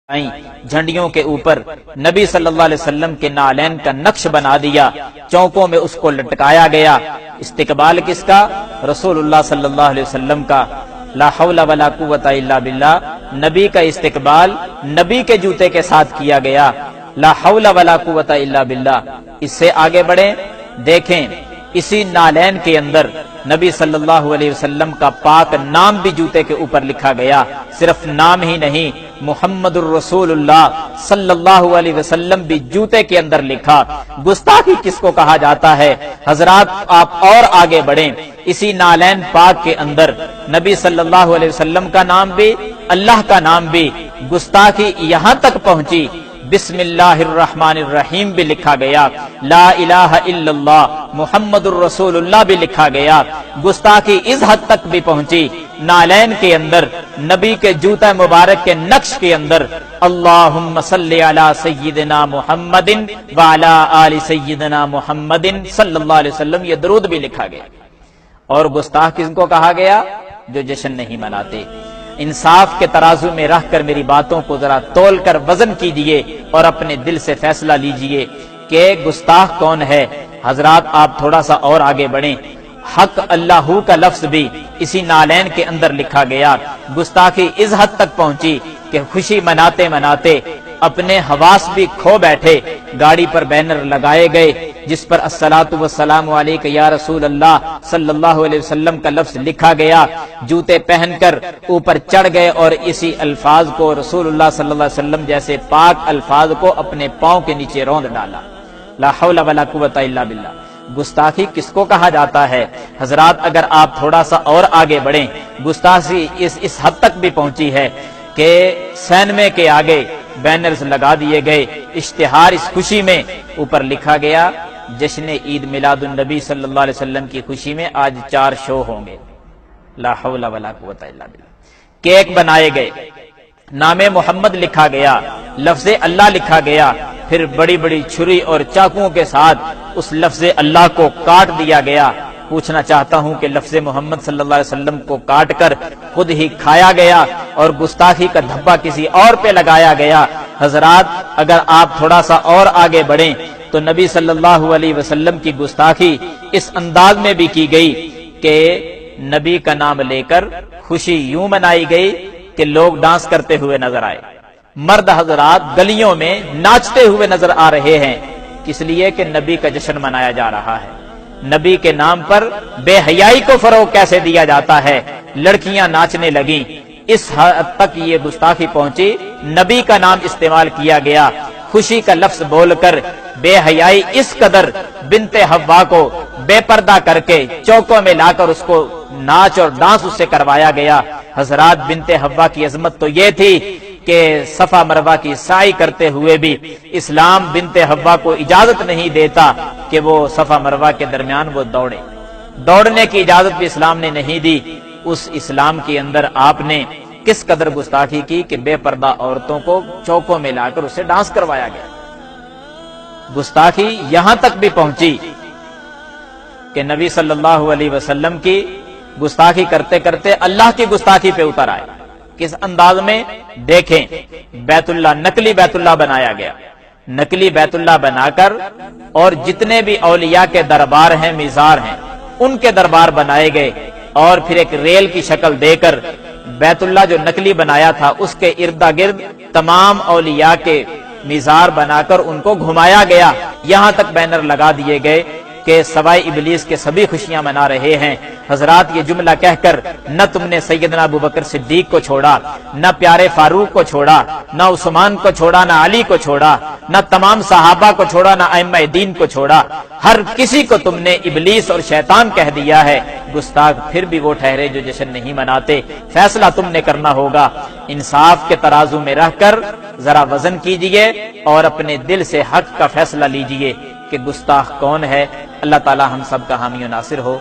جھنڈیوں کے اوپر نبی صلی اللہ علیہ وسلم کے نالین کا نقش بنا دیا، چوکوں میں اس کو لٹکایا گیا۔ استقبال کس کا؟ رسول اللہ صلی اللہ علیہ وسلم کا۔ لا حول ولا قوت الا باللہ، نبی کا استقبال نبی کے جوتے کے ساتھ کیا گیا۔ لا حول ولا قوت الا باللہ۔ اس سے آگے بڑھیں، دیکھیں اسی نالین کے اندر نبی صلی اللہ علیہ وسلم کا پاک نام بھی جوتے کے اوپر لکھا گیا۔ صرف نام ہی نہیں، محمد الرسول اللہ صلی اللہ علیہ وسلم بھی جوتے کے اندر لکھا۔ گستاخی کس کو کہا جاتا ہے؟ حضرات آپ اور آگے بڑھیں، اسی نالین پاک کے اندر نبی صلی اللہ علیہ وسلم کا نام بھی، اللہ کا نام بھی، گستاخی یہاں تک پہنچی بسم اللہ الرحمن الرحیم بھی لکھا گیا، لا الہ الا اللہ محمد الرسول اللہ بھی لکھا گیا۔ گستاخی اس حد تک بھی پہنچی، نالین کے اندر نبی کے جوتا مبارک کے نقش کے اندر اللہم صلی علی سیدنا محمد وعلی آل سیدنا محمد صلی اللہ علیہ وسلم، یہ درود بھی لکھا گیا۔ اور گستاخ کس کو کہا گیا؟ جو جشن نہیں مناتے۔ انصاف کے ترازو میں رکھ کر میری باتوں کو ذرا تول کر وزن کیجئے اور اپنے دل سے فیصلہ لیجئے کہ گستاخ کون ہے۔ حضرات آپ تھوڑا سا اور آگے بڑھیں، حق اللہ کا لفظ بھی اسی نالین کے اندر لکھا گیا۔ گستاخی اس حد تک پہنچی کہ خوشی مناتے مناتے اپنے حواس بھی کھو بیٹھے، گاڑی پر بینر لگائے گئے جس پر الصلاۃ والسلام علیک یا رسول اللہ صلی اللہ علیہ وسلم کا لفظ لکھا گیا۔ جوتے پہن کر اوپر چڑھ گئے اور اسی الفاظ کو، رسول اللہ صلی اللہ علیہ وسلم جیسے پاک الفاظ کو اپنے پاؤں کے نیچے روند ڈالا۔ لا حول ولا قوت الا باللہ۔ گستاخی کس کو کہا جاتا ہے؟ حضرات اگر آپ تھوڑا سا اور آگے بڑھیں، گستاخی اس حد تک بھی پہنچی ہے کہ سینمے کے آگے بینرز لگا دیے گئے، اشتہار اس خوشی میں اوپر لکھا گیا جشن عید میلاد النبی صلی اللہ علیہ وسلم کی خوشی میں آج 4 شو ہوں گے۔ لا حول ولا قوت الا باللہ۔ کیک بنائے گئے، نام محمد لکھا گیا، لفظ اللہ لکھا گیا، پھر بڑی بڑی چھری اور چاقوؤں کے ساتھ اس لفظ اللہ کو کاٹ دیا گیا۔ پوچھنا چاہتا ہوں کہ لفظ محمد صلی اللہ علیہ وسلم کو کاٹ کر خود ہی کھایا گیا اور گستاخی کا دھبا کسی اور پہ لگایا گیا۔ حضرات اگر آپ تھوڑا سا اور آگے بڑھیں تو نبی صلی اللہ علیہ وسلم کی گستاخی اس انداز میں بھی کی گئی کہ نبی کا نام لے کر خوشی یوں منائی گئی کہ لوگ ڈانس کرتے ہوئے نظر آئے۔ مرد حضرات گلیوں میں ناچتے ہوئے نظر آ رہے ہیں، اس لیے کہ نبی کا جشن منایا جا رہا ہے۔ نبی کے نام پر بے حیائی کو فروغ کیسے دیا جاتا ہے؟ لڑکیاں ناچنے لگیں۔ اس حد تک یہ گستاخی پہنچی، نبی کا نام استعمال کیا گیا، خوشی کا لفظ بول کر بے حیائی اس قدر بنت حوا کو بے پردہ کر کے چوکوں میں لا کر اس کو ناچ اور ڈانس اس سے کروایا گیا۔ حضرات بنت حوا کی عظمت تو یہ تھی کہ صفا مروہ کی سعی کرتے ہوئے بھی اسلام بنت حوا کو اجازت نہیں دیتا کہ وہ صفا مروہ کے درمیان وہ دوڑنے کی اجازت بھی اسلام نے نہیں دی۔ اس اسلام کے اندر آپ نے کس قدر گستاخی کی کہ بے پردہ عورتوں کو چوکوں میں لا کر اسے ڈانس کروایا گیا۔ گستاخی یہاں تک بھی پہنچی کہ نبی صلی اللہ علیہ وسلم کی گستاخی کرتے کرتے اللہ کی گستاخی پہ اتر آئے۔ کس انداز میں؟ دیکھیں، بیت اللہ نقلی بیت اللہ بنایا گیا، نقلی بیت اللہ بنا کر اور جتنے بھی اولیاء کے دربار ہیں، مزار ہیں، ان کے دربار بنائے گئے اور پھر ایک ریل کی شکل دے کر بیت اللہ جو نقلی بنایا تھا اس کے ارد گرد تمام اولیاء کے مزار بنا کر ان کو گھمایا گیا۔ یہاں تک بینر لگا دیے گئے کہ سوائے ابلیس کے سبھی خوشیاں منا رہے ہیں۔ حضرات یہ جملہ کہہ کر نہ تم نے سیدنا ابوبکر صدیق کو چھوڑا، نہ پیارے فاروق کو چھوڑا، نہ عثمان کو چھوڑا، نہ علی کو چھوڑا، نہ تمام صحابہ کو چھوڑا، نہ ائمہ دین کو چھوڑا، ہر کسی کو تم نے ابلیس اور شیطان کہہ دیا ہے۔ گستاخ پھر بھی وہ ٹھہرے جو جشن نہیں مناتے۔ فیصلہ تم نے کرنا ہوگا، انصاف کے ترازو میں رہ کر ذرا وزن کیجئے اور اپنے دل سے حق کا فیصلہ لیجئے کہ گستاخ کون ہے۔ اللہ تعالی ہم سب کا حامی و ناصر ہو۔